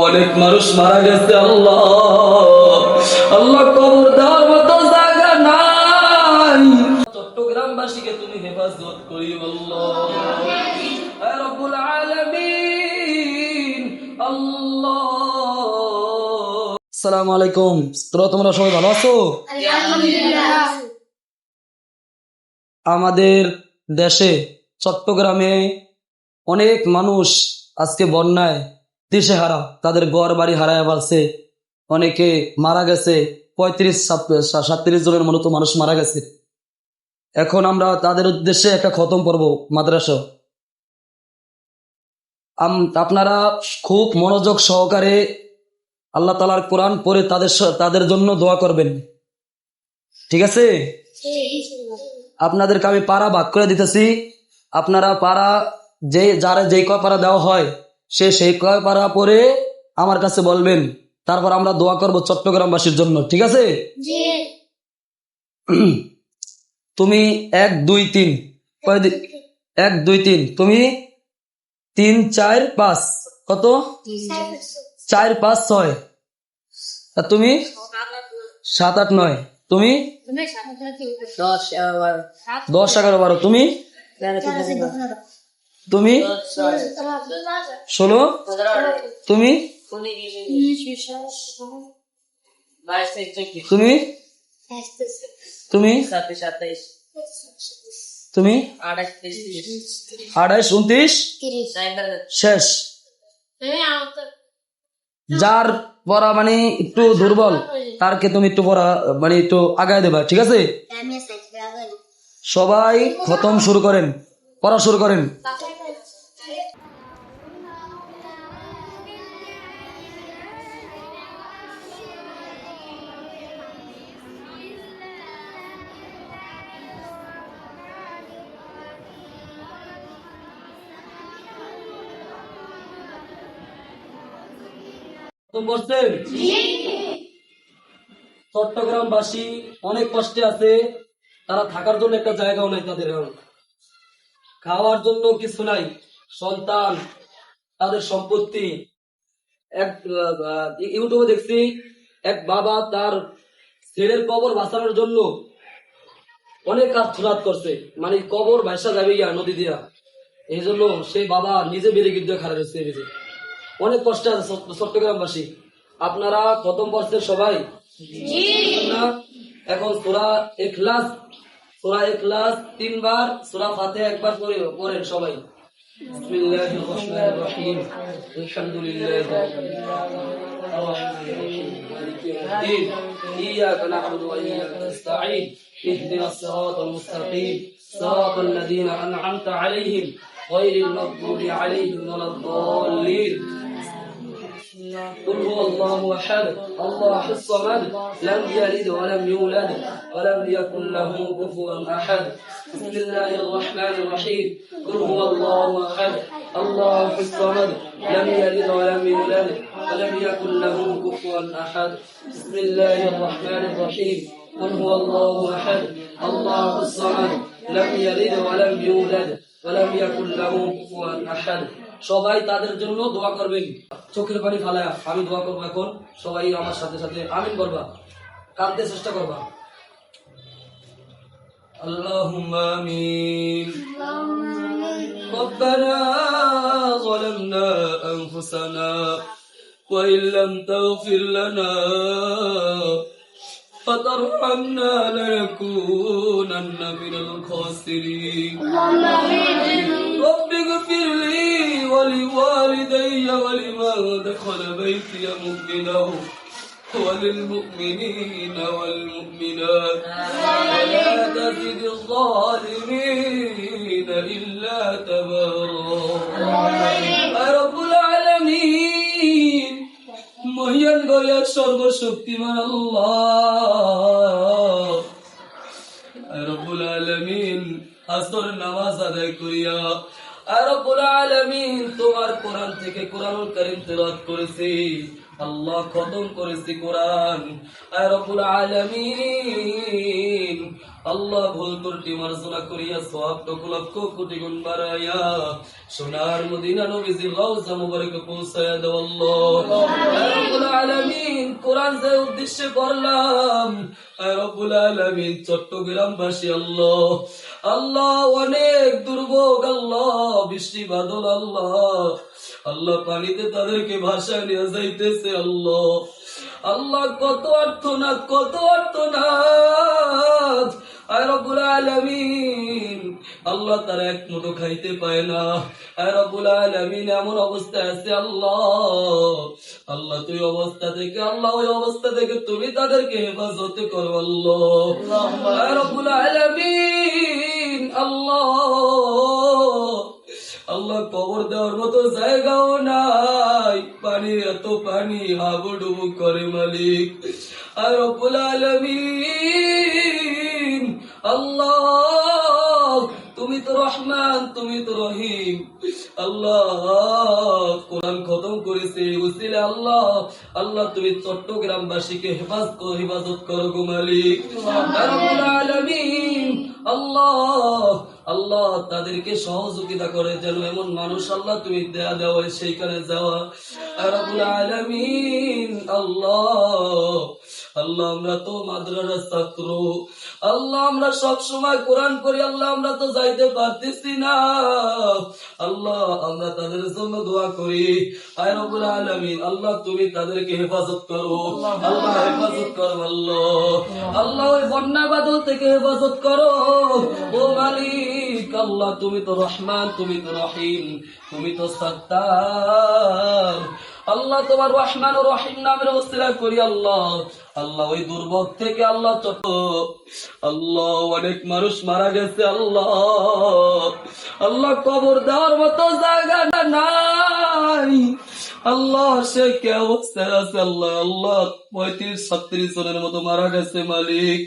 অনেক মানুষ মারা গেছে আল্লাহ। আল্লাহ কবর দেওয়ার মতো জায়গা নাই। চট্টগ্রামবাসীকে তুমি হেফাজত করি আল্লাহ। হে রব্বুল আলামিন আল্লাহ। আসসালামু আলাইকুম। তোমরা সবাই ভালো আছো? আলহামদুলিল্লাহ। আমাদের দেশে চট্টগ্রামে অনেক মানুষ আজকে বন্যায় দিশেহারা, তাদের ঘর বাড়ি হারায় ফেলছে, অনেকে মারা গেছে। 35-37 জনের মতো মানুষ মারা গেছে। এখন আমরা তাদের উদ্দেশ্যে একটা খতম পড়ব মাদ্রাসা। আপনারা খুব মনোযোগ সহকারে আল্লাহ তাআলার কোরআন পড়ে তাদের জন্য দোয়া করবেন, ঠিক আছে? আপনাদেরকে আমি পাড়া ভাগ করে দিতেছি। আপনারা পাড়া যেই কয় পাড়া দেওয়া হয় সেই কয় পাড়া পরে আমার কাছে বলবেন, তারপর আমরা দোয়া করব চট্টগ্রামবাসীর জন্য, ঠিক আছে? তুমি 1 2 3 1 2 3, তুমি 3 4 5, কত? 4 5 6, আর তুমি 7 8 9, তুমি 10 11 12, তুমি 16, তুমি 28 29 শেষ। যার পড়া মানে একটু দুর্বল তারকে তুমি একটু পড়া মানে একটু আগায় দেবা, ঠিক আছে? সবাই খতম শুরু করেন, পড়া শুরু করেন। চট্টগ্রামবাসী অনেক কষ্টে আছে, তারা থাকার জন্য একটা জায়গাও নাই, তাদের খাওয়ার জন্য কিছু নাই, সন্তান, তাদের সম্পত্তি। ইউটিউবে দেখছি এক বাবা তার ছেলের কবর বাঁচানোর জন্য অনেক কাজ খোরাত করছে, মানে কবর ভাইসা যাবে গিয়া নদী দিয়া, এই জন্য সেই বাবা নিজে বেরিয়ে দিয়ে খারাপ হয়েছে। অনেক কষ্ট আছে চট্টগ্রামবাসী। আপনারা প্রথম পড়ছেন সবাই? এখন সূরা ইখলাস 3 বার, সূরা ফাতিহা একবার পড়েন সবাই। বিসমিল্লাহির রহমানির রহিম, আলহামদুলিল্লাহি রাব্বিল আলামিন, মালিকি ইয়াউমিদ্দিন, ইয়্যাকা না'বুদু ওয়া ইয়্যাকা নাস্তাঈন, ইহদিনাস সিরাতাল মুস্তাকিম, সিরাতাল লাযীনা আন'আমতা আলাইহিম গায়রিল মাগদুবি আলাইহিম ওয়ালাদ-দাল্লিন। قل هو الله أحد الله الصمد لم يلد ولم يولد ولم يكن له كفوا أحد. بسم الله الرحمن الرحيم. قل هو الله أحد الله الصمد لم يلد ولم يولد ولم يكن له كفوا أحد. بسم الله الرحمن الرحيم. قل هو الله أحد الله الصمد لم يلد ولم يولد ولم يكن له كفوا أحد. সবাই তাদের জন্য দোয়া করবেন, চোখের পানি ফালায়া। আমি দোয়া করবো, এখন সবাই আমার সাথে সাথে আমিন বলবা, কাঁদতে চেষ্টা করবা। আল্লাহুম্মা আমিন। রব্বানা যালামনা আনফুসানা ওয়া ইল্লাম তাগফির লানা وترحمنا لنكونن من الخاسرين. رب اغفر لي ولوالدي ولمن دخل بيتي مؤمنا وللمؤمنين والمؤمنات ولا تزد الظالمين إلا تبارا. يا رب العالمين, মহিয়ান গয়া সর্বশক্তিমান আল্লাহ রব্বুল আলামিন, আসর নামাজ আদায় করিয়া রব্বুল আলামিন তোমার কোরআন থেকে কোরআনুল কারীম তেলাওয়াত করেছি আল্লাহ, খতম করেছি কোরআন। রব্বুল আলামিন আল্লাহ ভুল ত্রুটি মার্জনা করিয়া সওয়াব লক্ষ কোটি গুণ বাড়াইয়া সোনার মদিনা নবীজির রওজা মুবারকে পৌঁছায়া দাও আল্লাহ। আলামিন কোরআন যে উদ্দেশ্যে করলাম, আয় রব্বুল আলামিন চট্টগ্রামবাসী আল্লাহ, আল্লাহ অনেক দুর্ভোগ আল্লাহ, বৃষ্টি বাদল আল্লাহ, আল্লাহ পানিতে তাদেরকে ভাষায় নিয়ে যাইতেছে আল্লাহ, আল্লাহ কত অর্থনাথ, কত অর্থনাথ, আয় রব্বুল আলামিন আল্লাহ তারা এক মুঠো খাইতে পায় না, আয় রব্বুল আলামিন এমন অবস্থায় আছে আল্লাহ, আল্লাহ তুই অবস্থা থেকে, আল্লাহ ওই অবস্থা থেকে তুমি তাদেরকে হেফাজত করো আল্লাহ, আয় রব্বুল আলামিন আল্লাহ, আল্লাহ কবর দেওয়ার মতো জায়গাও নাই, পানির এত পানি হাবুডুবু করে মালিক, আর রব্বুল আলামিন আল্লাহ তুমি তো রহমান, তুমি তো রহিম, আল্লাহ কোরআন খতম করেছে উসিলা আল্লাহ, আল্লাহ তুমি চট্টগ্রামবাসীকে হেফাজত করো গো মালিক, রব্বুল আলামিন আল্লাহ, আল্লাহ তাদেরকে সহযোগিতা করে যেন এমন মানুষ আল্লাহ তুমি দেওয়া সেইখানে যাওয়া, রব্বুল আলামিন আল্লাহ, আল্লাহ আমরা তো মাদ্রাসার ছাত্র, আল্লাহ আমরা সব সময় কোরআন করি, আল্লাহ আমরা তো যাইতে পারতেছি না, আল্লাহ আমরা তাদের জন্য দোয়া করি, আয় রব্বুল আলামিন আল্লাহ তুমি তাদেরকে হেফাজত করো, আল্লাহ হেফাজত করো আল্লাহ, আল্লাহ ওই বন্যা বাদল থেকে হেফাজত করো ও মালিক, আল্লাহ তুমি তো রহমান, তুমি তো রহিম, তুমি তো সত্তার, আল্লাহ তোমার রহমান ও রহিম নামের ওসিলা করি আল্লাহ, আল্লাহ ওই দুর্ভোগ থেকে আল্লাহ আল্লাহ অনেক মানুষ মারা গেছে আল্লাহ, আল্লাহ কবর দেওয়ার মতো জায়গা নাই আল্লাহ, সে কে অবস্থায় আছে আল্লাহ, আল্লাহ 35-36 জনের মতো মারা গেছে মালিক,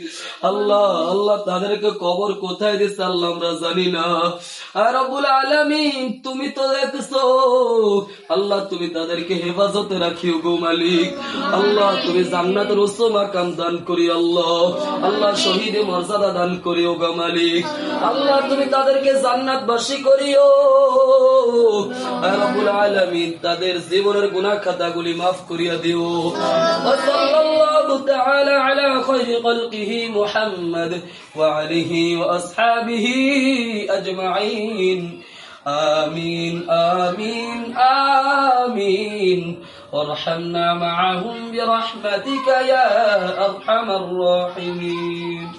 আল্লাহ আল্লাহ তাদেরকে কবর কোথায় দিচ্ছে আল্লাহ আমরা জানি না, আর রব্বুল আলামিন তুমি তো দেখছো আল্লাহ, তুমি তাদেরকে হেফাজতে রাখিও গো মালিক, আল্লাহ তুমি জান্নাতের উচ্চ মাকাম দান করি আল্লাহ, আল্লাহ শহীদে মর্যাদা দান করিও গো মালিক, আল্লাহ তুমি তাদেরকে জান্নাতবাসী করিও, আর রব্বুল আলামিন তাদের জীবনের গুনাহ খাতাগুলি মাফ করিয়া দিও, সাল্লাল্লাহু তাআলা আলা খায়রি খালকিহি মুহাম্মদ ওয়া আলিহি ওয়া আসহাবিহি আজমাইন, آمين آمين آمين وارحمنا معهم برحمتك يا أرحم الراحمين.